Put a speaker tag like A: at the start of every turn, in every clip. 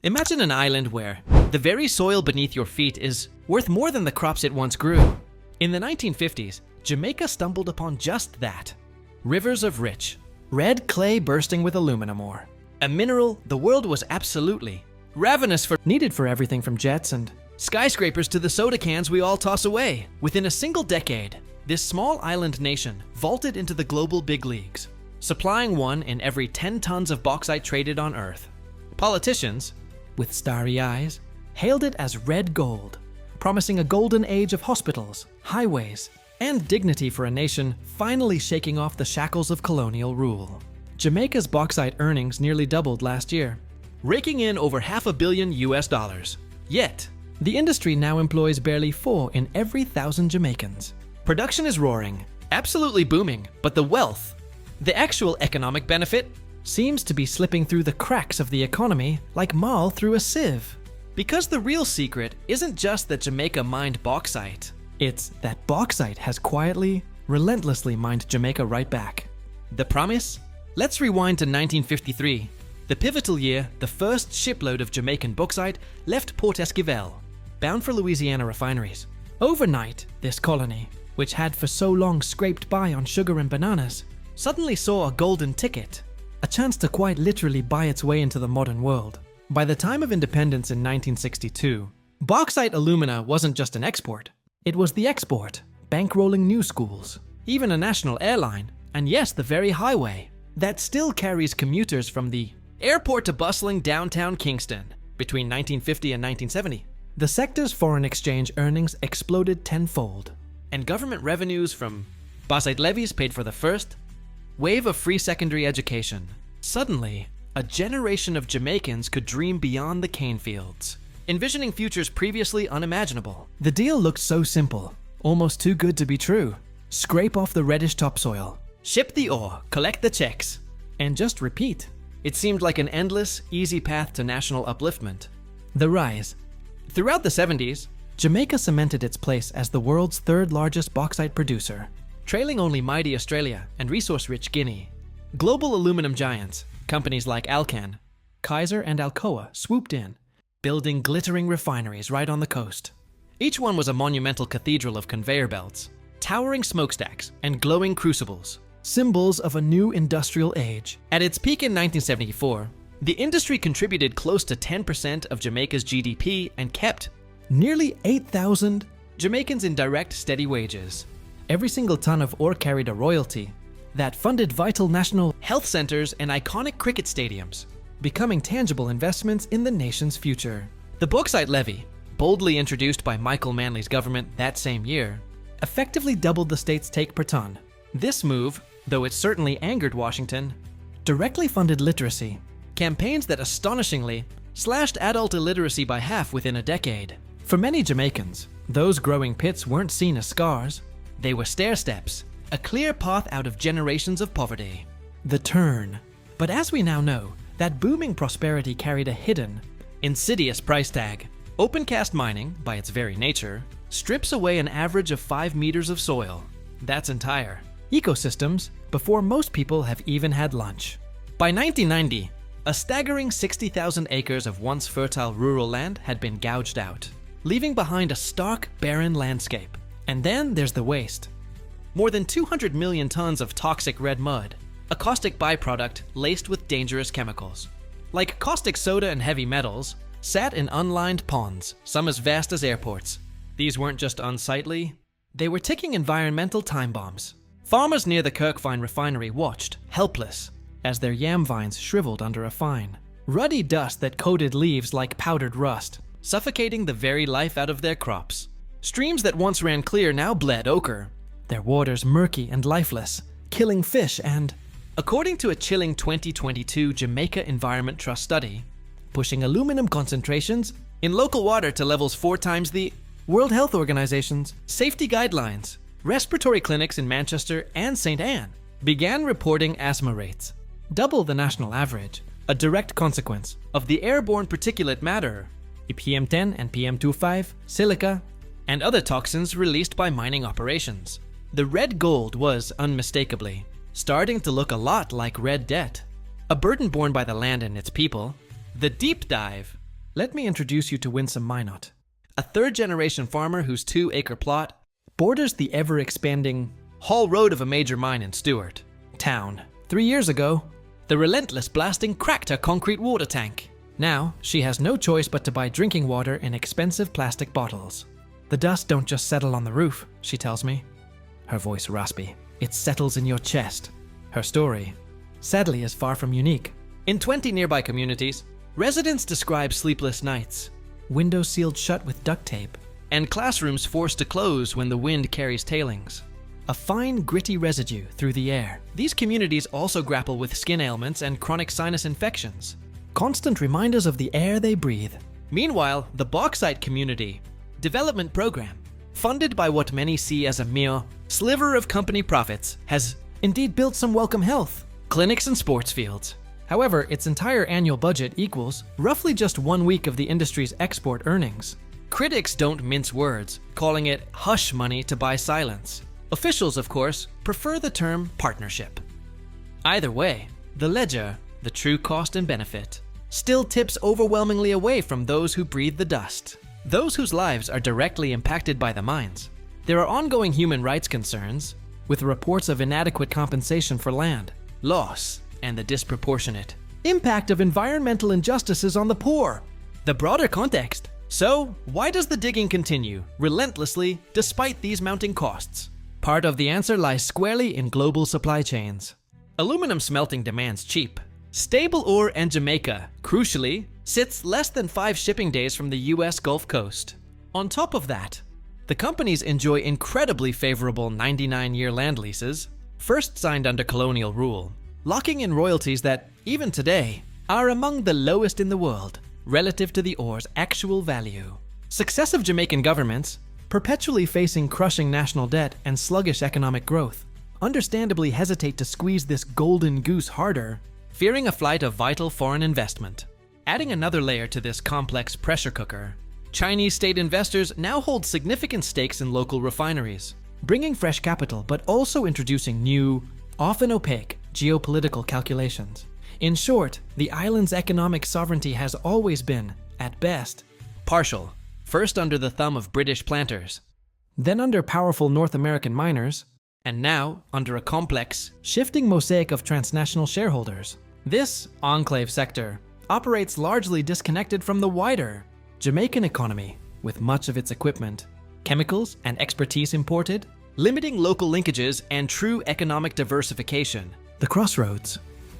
A: Imagine an island where the very soil beneath your feet is worth more than the crops it once grew. In the 1950s, Jamaica stumbled upon just that. Rivers of rich, red clay bursting with aluminum ore. A mineral the world was absolutely ravenous for, needed for everything from jets and skyscrapers to the soda cans we all toss away. Within a single decade, this small island nation vaulted into the global big leagues, supplying 1 in every 10 tons of bauxite traded on Earth. Politicians, with starry eyes, hailed it as red gold, promising a golden age of hospitals, highways, and dignity for a nation finally shaking off the shackles of colonial rule. Jamaica's bauxite earnings nearly doubled last year, raking in over $500 million. Yet, the industry now employs barely 4 in every 1,000 Jamaicans. Production is roaring, absolutely booming, but the wealth, the actual economic benefit, seems to be slipping through the cracks of the economy like marl through a sieve. Because the real secret isn't just that Jamaica mined bauxite, it's that bauxite has quietly, relentlessly mined Jamaica right back. The promise? Let's rewind to 1953, the pivotal year the first shipload of Jamaican bauxite left Port Esquivel, bound for Louisiana refineries. Overnight, this colony, which had for so long scraped by on sugar and bananas, suddenly saw a golden ticket, a chance to quite literally buy its way into the modern world. By the time of independence in 1962, bauxite alumina wasn't just an export, it was the export, bankrolling new schools, even a national airline, and yes, the very highway that still carries commuters from the airport to bustling downtown Kingston between 1950 and 1970. The sector's foreign exchange earnings exploded tenfold, and government revenues from bauxite levies paid for the first wave of free secondary education. Suddenly, a generation of Jamaicans could dream beyond the cane fields, envisioning futures previously unimaginable. The deal looked so simple, almost too good to be true. Scrape off the reddish topsoil, ship the ore, collect the checks, and just repeat. It seemed like an endless, easy path to national upliftment. The rise. Throughout the 70s, Jamaica cemented its place as the world's 3rd largest bauxite producer, trailing only mighty Australia and resource-rich Guinea. Global aluminum giants, companies like Alcan, Kaiser, and Alcoa swooped in, building glittering refineries right on the coast. Each one was a monumental cathedral of conveyor belts, towering smokestacks, and glowing crucibles, symbols of a new industrial age. At its peak in 1974, the industry contributed close to 10% of Jamaica's GDP and kept nearly 8,000 Jamaicans in direct, steady wages. Every single ton of ore carried a royalty that funded vital national health centers and iconic cricket stadiums, becoming tangible investments in the nation's future. The bauxite levy, boldly introduced by Michael Manley's government that same year, effectively doubled the state's take per ton. This move, though it certainly angered Washington, directly funded literacy, campaigns that astonishingly slashed adult illiteracy by half within a decade. For many Jamaicans, those growing pits weren't seen as scars. They were stair steps, a clear path out of generations of poverty. The turn. But as we now know, that booming prosperity carried a hidden, insidious price tag. Open cast mining, by its very nature, strips away an average of 5 meters of soil. That's entire ecosystems before most people have even had lunch. By 1990, a staggering 60,000 acres of once fertile rural land had been gouged out, leaving behind a stark, barren landscape. And then there's the waste. More than 200 million tons of toxic red mud, a caustic byproduct laced with dangerous chemicals. Like caustic soda and heavy metals, sat in unlined ponds, some as vast as airports. These weren't just unsightly, they were ticking environmental time bombs. Farmers near the Kirkvine refinery watched, helpless, as their yam vines shriveled under a fine, ruddy dust that coated leaves like powdered rust, suffocating the very life out of their crops. Streams that once ran clear now bled ochre, their waters murky and lifeless, killing fish and, according to a chilling 2022 Jamaica Environment Trust study, pushing aluminum concentrations in local water to levels 4 times the World Health Organization's safety guidelines. Respiratory clinics in Manchester and St. Anne began reporting asthma rates, double the national average, a direct consequence of the airborne particulate matter, PM10 and PM25, silica, and other toxins released by mining operations. The red gold was, unmistakably, starting to look a lot like red debt, a burden borne by the land and its people. The deep dive let me introduce you to Winsome Minot, a third-generation farmer whose 2-acre plot borders the ever-expanding Hall Road of a major mine in Stewart Town. 3 years ago, the relentless blasting cracked her concrete water tank. Now, she has no choice but to buy drinking water in expensive plastic bottles. The dust don't just settle on the roof, she tells me. Her voice raspy. It settles in your chest. Her story, sadly, is far from unique. In 20 nearby communities, residents describe sleepless nights, windows sealed shut with duct tape, and classrooms forced to close when the wind carries tailings. A fine, gritty residue through the air. These communities also grapple with skin ailments and chronic sinus infections, constant reminders of the air they breathe. Meanwhile, the Bauxite Community Development Program, funded by what many see as a mere sliver of company profits, has indeed built some welcome health, clinics and sports fields. However, its entire annual budget equals roughly just 1 week of the industry's export earnings. Critics don't mince words, calling it hush money to buy silence. Officials, of course, prefer the term partnership. Either way, the ledger, the true cost and benefit, still tips overwhelmingly away from those who breathe the dust, those whose lives are directly impacted by the mines. There are ongoing human rights concerns, with reports of inadequate compensation for land, loss, and the disproportionate impact of environmental injustices on the poor. The broader context. So, why does the digging continue relentlessly despite these mounting costs? Part of the answer lies squarely in global supply chains. Aluminum smelting demands cheap, stable ore, and Jamaica, crucially, sits less than 5 shipping days from the US Gulf Coast. On top of that, the companies enjoy incredibly favorable 99-year land leases, first signed under colonial rule, locking in royalties that, even today, are among the lowest in the world relative to the ore's actual value. Successive Jamaican governments, perpetually facing crushing national debt and sluggish economic growth, understandably hesitate to squeeze this golden goose harder, fearing a flight of vital foreign investment. Adding another layer to this complex pressure cooker, Chinese state investors now hold significant stakes in local refineries, bringing fresh capital but also introducing new, often opaque, geopolitical calculations. In short, the island's economic sovereignty has always been, at best, partial. First under the thumb of British planters, then under powerful North American miners, and now under a complex, shifting mosaic of transnational shareholders. This enclave sector operates largely disconnected from the wider Jamaican economy, with much of its equipment, chemicals, and expertise imported, limiting local linkages and true economic diversification. The crossroads.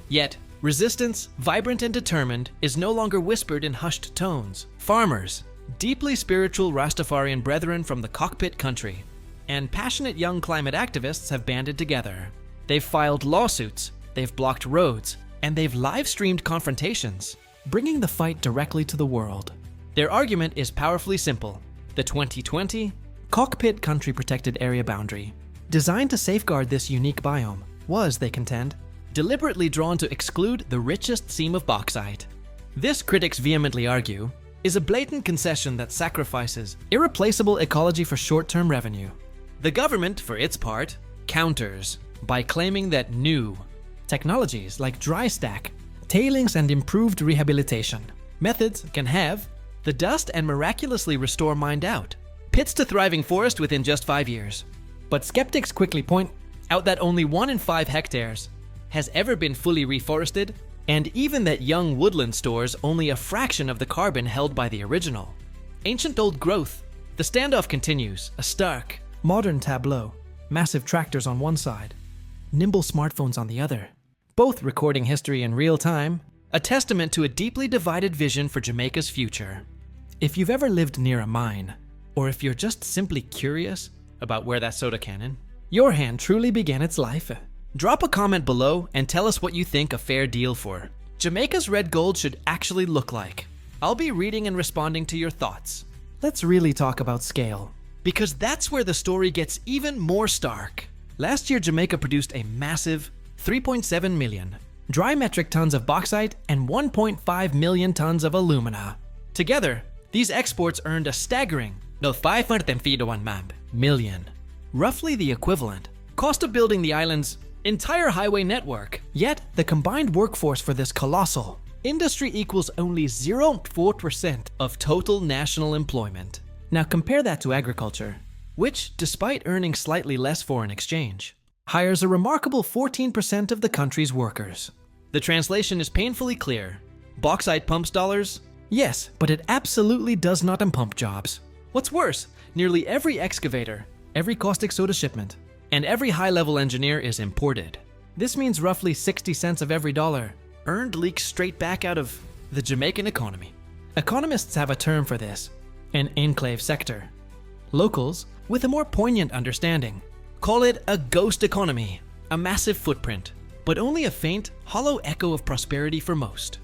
A: Yet, resistance, vibrant and determined, is no longer whispered in hushed tones. Farmers, deeply spiritual Rastafarian brethren from the Cockpit Country, and passionate young climate activists have banded together. They've filed lawsuits, they've blocked roads, and they've live-streamed confrontations, bringing the fight directly to the world. Their argument is powerfully simple. The 2020 Cockpit Country Protected Area Boundary, designed to safeguard this unique biome, was, they contend, deliberately drawn to exclude the richest seam of bauxite. This, critics vehemently argue, is a blatant concession that sacrifices irreplaceable ecology for short-term revenue. The government, for its part, counters by claiming that new technologies like dry stack, tailings, and improved rehabilitation methods can have the dust and miraculously restore mined out pits to thriving forest within just 5 years. But skeptics quickly point out that only 1 in 5 hectares has ever been fully reforested, and even that young woodland stores only a fraction of the carbon held by the original. Ancient old growth. The standoff continues, a stark, modern tableau. Massive tractors on one side, nimble smartphones on the other, both recording history in real time, a testament to a deeply divided vision for Jamaica's future. If you've ever lived near a mine, or if you're just simply curious about where that soda cannon, your hand truly began its life. Drop a comment below and tell us what you think a fair deal for Jamaica's red gold should actually look like. I'll be reading and responding to your thoughts. Let's really talk about scale, because that's where the story gets even more stark. Last year, Jamaica produced a massive 3.7 million dry metric tons of bauxite and 1.5 million tons of alumina. Together, these exports earned a staggering 551 million, roughly the equivalent cost of building the island's entire highway network. Yet, the combined workforce for this colossal industry equals only 0.4% of total national employment. Now compare that to agriculture, which, despite earning slightly less foreign exchange, hires a remarkable 14% of the country's workers. The translation is painfully clear. Bauxite pumps dollars? Yes, but it absolutely does not pump jobs. What's worse, nearly every excavator, every caustic soda shipment, and every high-level engineer is imported. This means roughly 60 cents of every dollar earned leaks straight back out of the Jamaican economy. Economists have a term for this, an enclave sector. Locals, with a more poignant understanding, call it a ghost economy, a massive footprint, but only a faint, hollow echo of prosperity for most.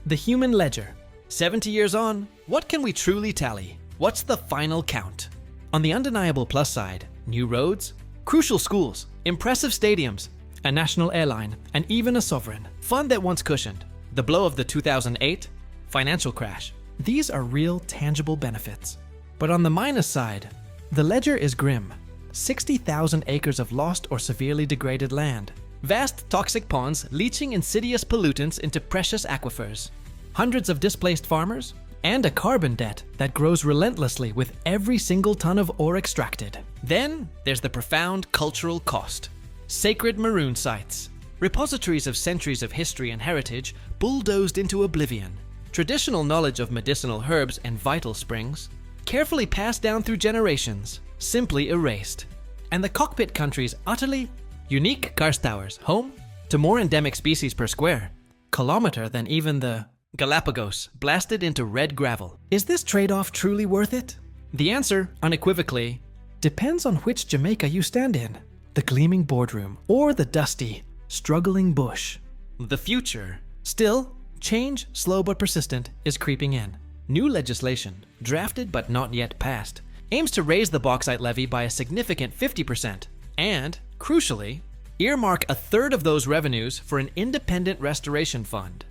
A: The human ledger. 70 years on, what can we truly tally? What's the final count? On the undeniable plus side, new roads, crucial schools, impressive stadiums, a national airline, and even a sovereign fund that once cushioned the blow of the 2008 financial crash. These are real, tangible benefits. But on the minus side, the ledger is grim. 60,000 acres of lost or severely degraded land. Vast toxic ponds leaching insidious pollutants into precious aquifers. Hundreds of displaced farmers, and a carbon debt that grows relentlessly with every single ton of ore extracted. Then there's the profound cultural cost. Sacred maroon sites, repositories of centuries of history and heritage bulldozed into oblivion. Traditional knowledge of medicinal herbs and vital springs, carefully passed down through generations, simply erased. And the Cockpit Country's utterly unique karst towers, home to more endemic species per square kilometer than even the Galapagos, blasted into red gravel. Is this trade-off truly worth it? The answer, unequivocally, depends on which Jamaica you stand in. The gleaming boardroom or the dusty, struggling bush. The future. Still, change, slow but persistent, is creeping in. New legislation, drafted but not yet passed, aims to raise the bauxite levy by a significant 50% and, crucially, earmark a third of those revenues for an independent restoration fund.